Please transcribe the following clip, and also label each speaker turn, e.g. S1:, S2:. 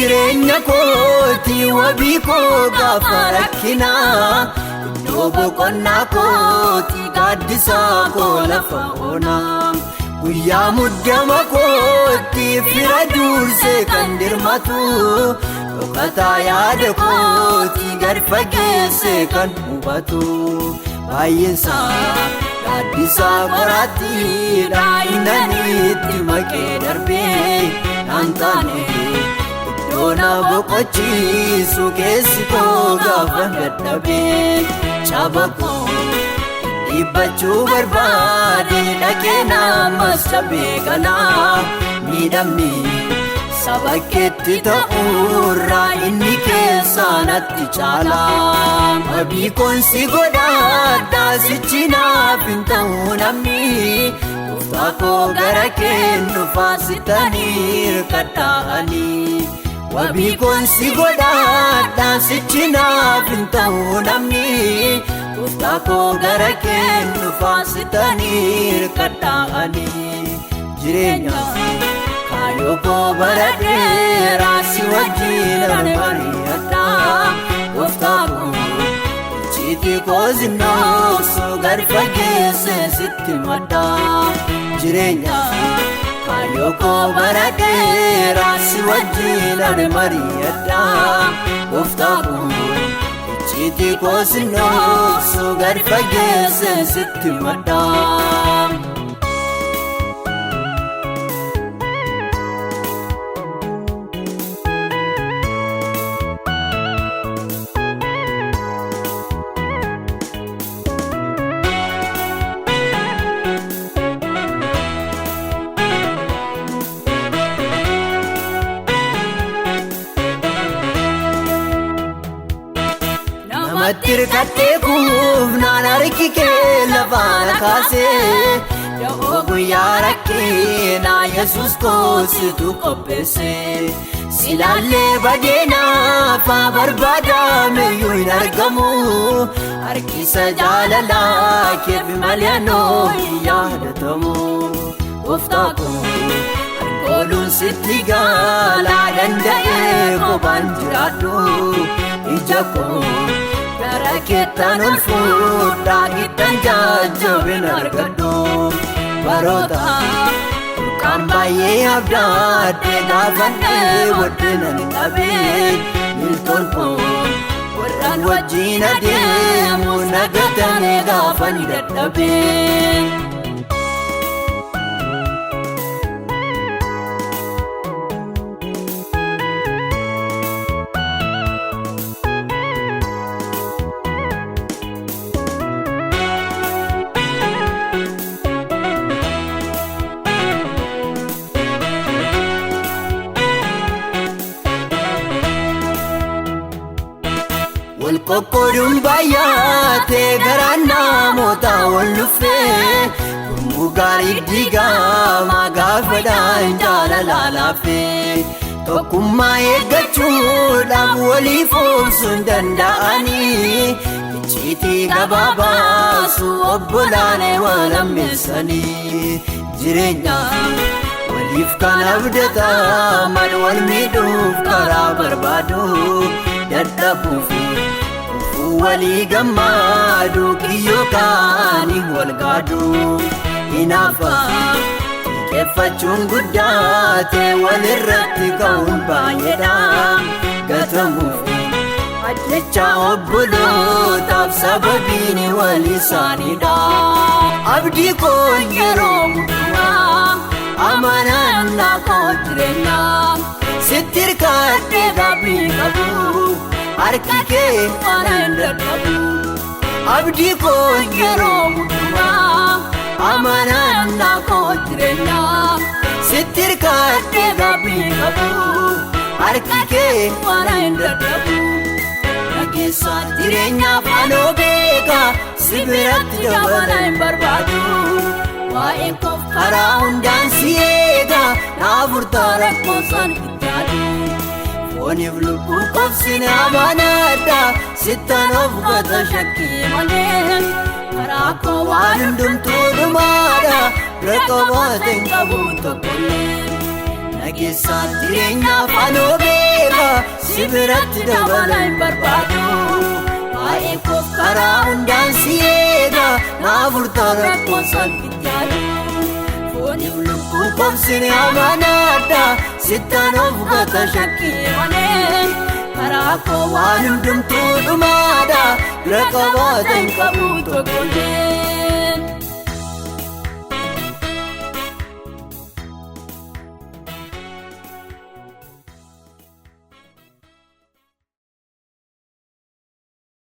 S1: jireenya kooti wabii koo gaafa rakkinaa iddoo boqonnaa kooti gaaddisa koo lafa onaa guyyaa muddama kooti fira dursee kan dirmatu dhokkataa yaada kooti gad fageessee kan hubatu baay'insaa gaaddisa qoraattiidha innaniitti maqee darbee naan taane iddoona boqochiisu keessi koo gaafa dadhabee caba koo dhiibbachuu barbaade dhaqee namas cabee kanaa miidhamni saba keetti ta'uurraa inni keessaa natti caalaa wabii koon si godhadhaa sichi naaf hin ta'u namni gooftaa koo gara kee dhufaa sittanii hirkadhaa'anii wabii koon si godhadhaa sichi naaf hin ta'u namni gooftaa koo gara kee dhufaa sittanii hirkadhaa'anii jireenya kaayoo koo bara dheeraa si wajjin mari'adhaa gooftaa koo icciitii koo zinnoofsu gad fageessee sitti maddaa jireenya kaayoo koo bara dheeraa si wajjin mari'adhaa gooftaa koo icciitii koo zinnoofsu gad fageessee sitti maddaa. Tirkattee kuufnaan harki kee lafaan kaasee yoo guyyaa rakkinaa Yesuus koositu qopheessee silaallee badeenaaf barbaadameyyuu hin argamu harkisa jaalalaa keef malee anoo hin yaadatamu gooftaa koo harkooluun sitti gaalaa danda'ee kophaan jiraadhu ija koo gara keettaan ol fuudhaa giddan jajjabin argadhu baroota burqaan baay'ee abdaadhee gaafadhee waddenan dhabee miltolfoon warraan wajjin adeemu nagatamee gaafan dadhabee. Walqoqqooduun baay'atee garaan namootaa wal dhufee gurmuu gaarii diigamaa gaafadhaan jaalalaa laafee tokkummaa eeggachuudhaaf waliif obsuu hin danda'anii icciitii gabaabaasu obbolaanee wal hammeessanii jireenya waliif kan abdataman wal miidhuuf karaa barbaadu dadhabuuf walii gammaadu kiyyoo kaanii wal gaadu hinaafa xiqqeeffachuun guddaate walirratti ka'uun baay'eedha gatamuuf ajjechaa obbolootaaf sababiin wal isaaniidha abdii koo yeroo hundumaa amanannaa koo jireenyaa sitti hirkadhee gaabii qabu harki kee waan hin dadhabu abdii koo yeroo hundumaa amanannaa koo jireenyaa sitti hirkadhee gaabii qabu harki kee waan hin dadhabu nageessaa jireenyaaf anoo beeka si biratti dabala hin barbaadu waa'ee koof karaa hundaan si eega naaf furtaa rakkoo san itti yaadu fooniif lubbuu qobsine amanadha sittan of gata shakkii malee karaa koo waan hundumtuu dhumaadha bira qabaate hin qabu tokkollee nageessaa jireenyaaf anoo beeka argeera sibiratti dabalan barbaadu baay'ee koof karaa hundaan si'eedha naafurtaa rakkoon salphitti yaadu fooniif lubbuun qobsini amanaadha sittaan of gata shakkii malee karaa koo waan hundumtuu dhumaadha bira qabaata hin qabu tokkollee.